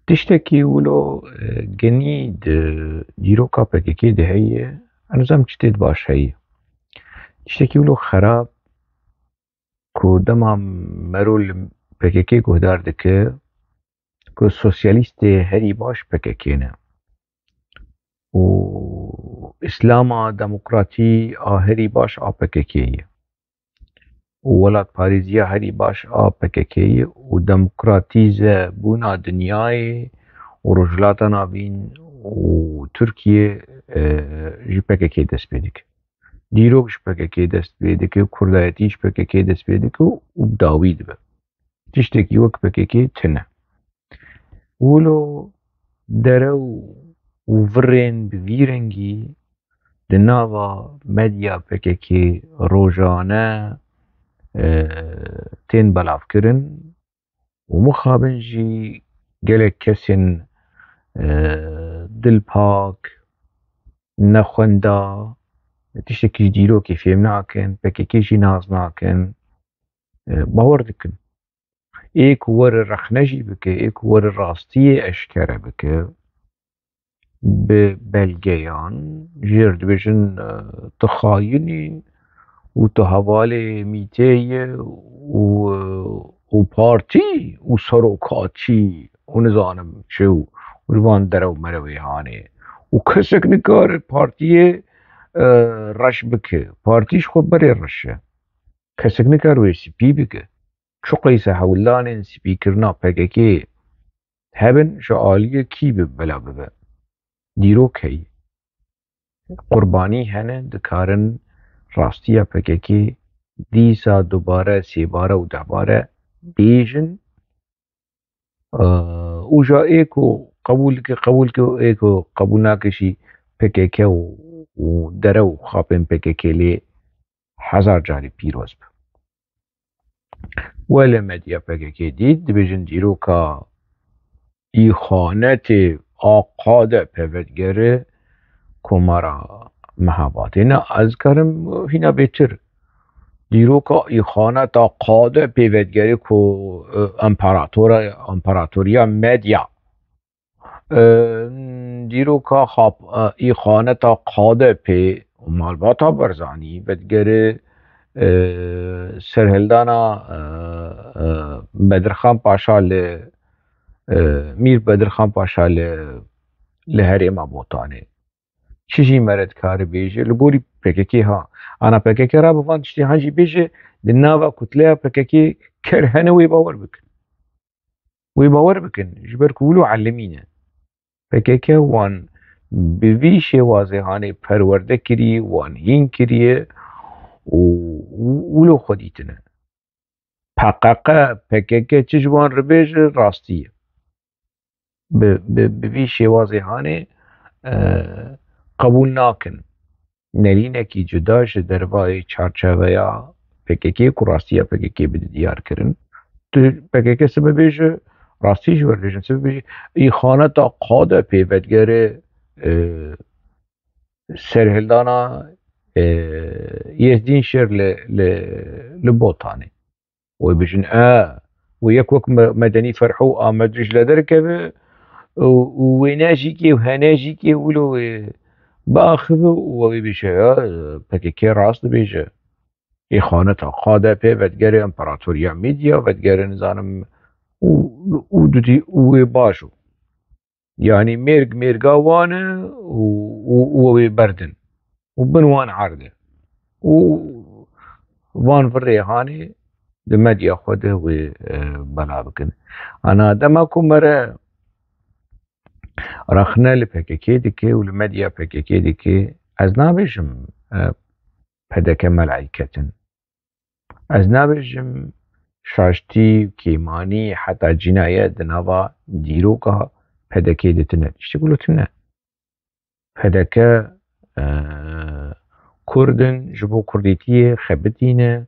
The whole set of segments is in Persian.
تشتكي ولو جنيد ديروكا بكيكي ده هي أنا زم تشتيت باش هي تشتكي ولو خراب كو دما مرول بكيكي كو هدار دكي كو سوسياليستي هري باش بكيكينا و إسلاما ديمقراطي هري باش بكيكي وولات باريزيا هري باش بكيكي وديمقراطيزة بونا دنياي ورجلاتنا بين وتركيا جی PKK دست پیدا کرد. دیروک جی PKK دست پیدا کرد. کردایتی جی PKK دست پیدا کرد و بداوید به. تشتکی وک PKK تنه. ولو درو وفرين بفيرنجي دناوا مديا PKK روجانا تين بلاف كرن ومخابنجي قالك كسن دل باك نخوندا تشتكي ديرو كيف يمنعكن PKK جي ناز ناكن باور دكن ايك ور الرخنجي بك ايك ور الراستية اشكره بك ببلغيان جير دبجن تخايني وتهوالي ميتي وبارتي وسروكاتي ونزانم شو والوان درو مروي هاني وكسك نكار بارتي رش بك بارتيش خو بري رشه كسك نكار وي سبي بك شقيسة حولان سبيكرنا PKK هبن شعالية كي بلا ببا ديرو كي قرباني هنه دكارن راستيا PKK ديسا دوباره سيباره ودهباره بيجن وجا ايكو قبولك ايكو قبولناكشي PKK ودرو خابن PKK لي حزار جاري بيروز ولا مديا PKK ديد دبجن ديروكا إخانة آقاد پودگره کمارا محباتینا از کرم هینا بهتر دیروکا إخانة آقاد پودگره کو امپراتوریا مدیا دیروکا خاب إخانة آقاد پی مالباتا برزانی بدگره سرهلدانا بدرخان پاشا میر بدرخان پاشا لهرم ابوطانه چیزی مرد کار بیجه لگوری PKK ها انا PKK را بفان تشتی هنجی بیجه دناوا کتله PKK کرهنه وی باور بکن جبر کولو علمینه PKK وان بویش واضحانه پرورده کری وان هین کریه ولو خودیتنه حقاقه PKK چجوان رو بیجه راستیه بویش واضحانه قبول ناکن نلینکی جداش دروای چارچویا PKK کو راستیه PKK بده دیار کرن تو PKK سببش راستیش ورلیشن سببش إخانة قاده پیودگره سرهلدانا یزدین شر لبوطانه ويبجن ويكوك مدني فرحو مدرج لدركبه وناجيكي وهناجيكي ولو باخذ وبيبيشه PKK راست بيجه إخانة قاده پیودگره امپراتوریا ميديا ودگره نظام ودوتي وباشو يعني ميرقا وانه وبردن وبنوان عرضه وان في الريحاني دمد ياخده وبلا بكن انا دمكم مرة رخنا لPKK دكي ولمديا PKK دكي از نابجم پدك ملعيكتن از نابجم شاشتي كيماني حتى جناية دنابا ديروكا PKK دتنه اشتغلو تنه پدك كردن جبو كرديتيه خبتينه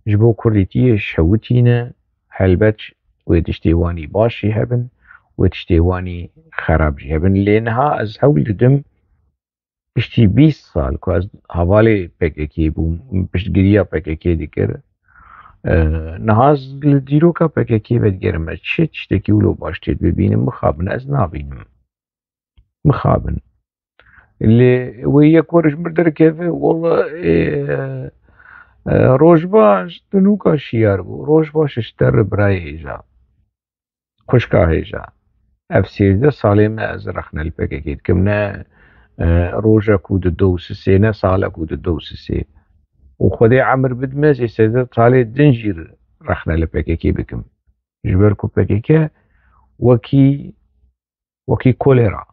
جبو كرديتيه شوتينه هلبتش ويتشتيواني باشي هبن ويتشتيواني خرابجي هبن لانها از هول دم اشتي 20 سال كو از حوالي PKK بوم پشتگیریا PKK دکر نهاز لديروكا PKK ودگرمه چه تشتكي ولو باش تيد ببينم مخابن از نابينم مخابن اللي ويا كورش مردر كيف والله روش باش تنوكا شيار بو روش باش اشتر براي هيجا خوشكا هيجا اف 13 سالي ما از رخنا الPKK كمنا روجا كود دوس سينا سالا كود دوس سي وخدي عمر بدمز يسيد سالي دنجير رخنا الPKK بكم جبركو PKK وكي كوليرا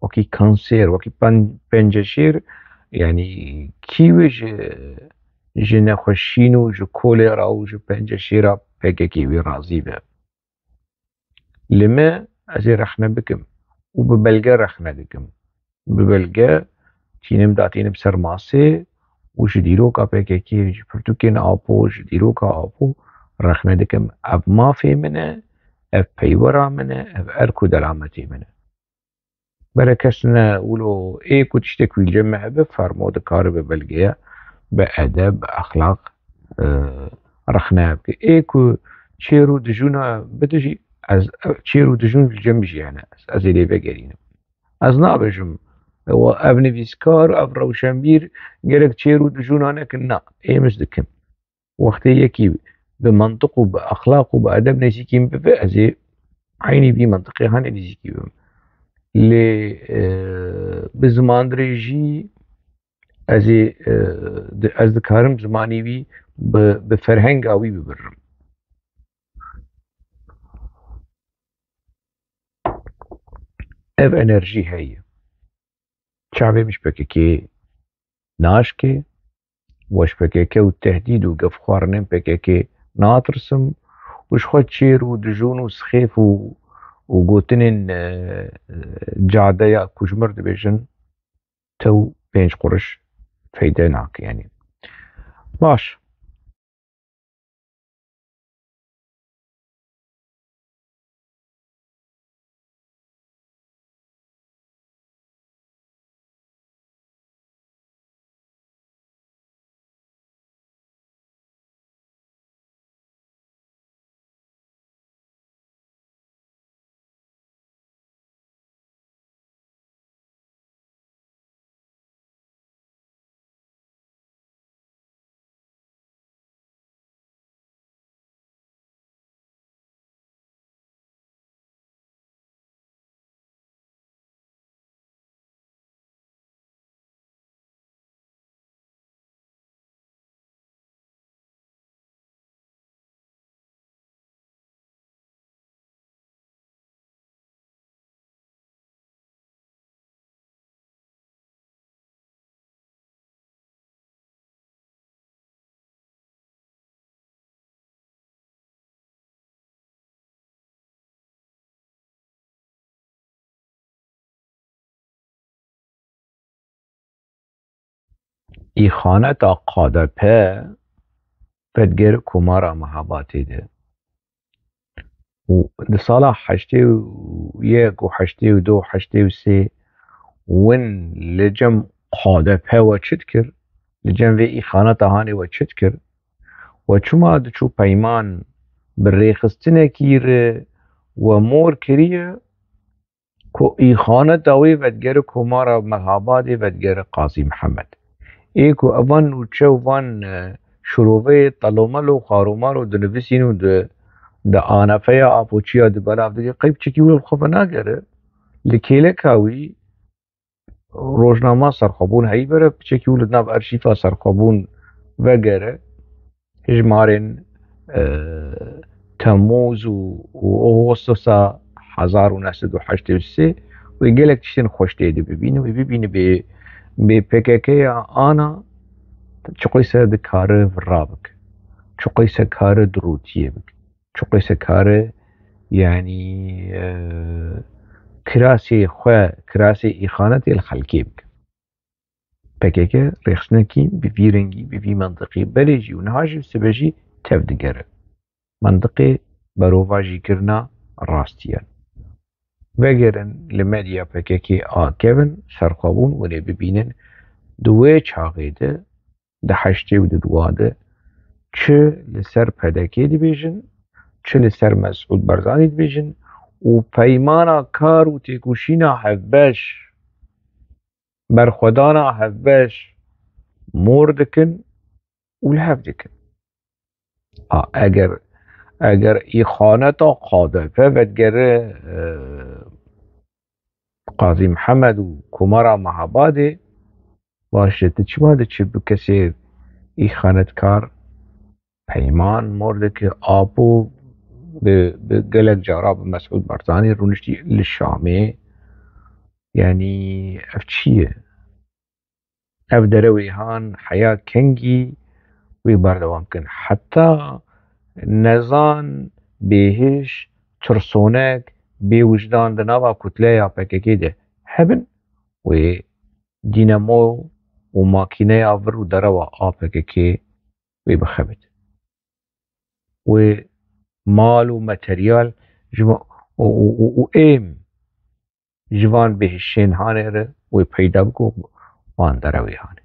وكي كانسير وكي بنجشير يعني كيوش جنا خشينو جو كوليرا وجو بنجشيرا PKK رازي به لما ازي رخنا بكم وببلغة رخنا بكم ببلغة تينم داتين بسر ماسي وجديروكا PKK جبرتوكين آبو جديروكا آبو رخنا دكم اب مافي منه اب بيورا منه اب اركو دلامتي منه بركسنا ولو ايكو تشتكوي الجمع بفرمود كار ببلغية بأدب بأخلاق رخنا بك ايكو تشيرو دجونا بدجي از تشيرو دجون الجمجي يعني از اللي بقرينم از نابجم و ابن فيسكار اب روشنبير قالك تشيرو دجون انا كنا اي مزدكم وقت يكي بمنطق وبأخلاق وبأدب نسيكيم بفأزي عيني بي منطقي هاني نسيكيم اللي بزمان دريجي ازي از دكارم زماني بي بفرهنگ اوي ببرم اف انرجي هي شعبي مش PKK ناشكي وش PKK والتهديد وقف خوارنين PKK ناطرسم وش خد شير ودجون وسخيف وقوتنين جاديا كوجمر دبيجن تو بينج قرش فيدناك يعني باش إخانة قادپه فدگر کمارا محاباتی ده و ده سالا 81 و 82 و 83 ون لجم قادپه و چتکر لجم في إخانة هاني و چتکر و چما دچو پیمان بالريخستنه كير ومور كريه كو إخانة داوي فدگر كمارا محاباتي فدگر قاضي محمد ايكو اوان وچو وان شروفه طلومالو خارومالو دنفسينو د آنفيا آپوچيا د بلاف دي قيب چكي ولو خفا ناگره لكيله كاوي روزنامه سرخابون هاي بره چكي ولو ناف ارشيفا سرخابون وگره هجمارن تموز و اغسطس 1983 ويقالك تشتين خوش تيدي ببينه به PKK آنا چقيسه ده کار ورابك چقيسه کار دروتيه بك چقيسه کار يعني كراسي خواه كراسي إخانة الخلقي بك PKK ريخسنكي بفي رنگي بفي منطقي بلجي ونهاجي سبجي تفدقره منطقي بروفاجي كرنا راستيان وگرن لمديا PKK كيفن سرخابون وني ببينن دوه چاقيده ده حشته و ده دواده چه لسر پدکی دبیجن چه لسر مسعود برزانی دبیجن و پیمانا کار و تیکوشینا هفبش برخودانا هفبش مور دکن و الهف دکن اگر ای خانتا قادفه ودگره قاضی محمد و کمارا محباده باشه چی باده چه بکسی ای خانتکار پیمان مرده که آبو به گلک جارا به مسعود برزانی رونشتی للشامه يعني اف چیه اف دروي هان حياة كنجي ويبردوام كن حتى نزان بهش ترسونك بوجدان دنابا كتلة بككي ده هبن و دينامو وماكينة عبر ودروا آبككي ويبخبت ومال وماتريال وإيم جوان بهشين هانه و پیدا بکو وان دروی هانه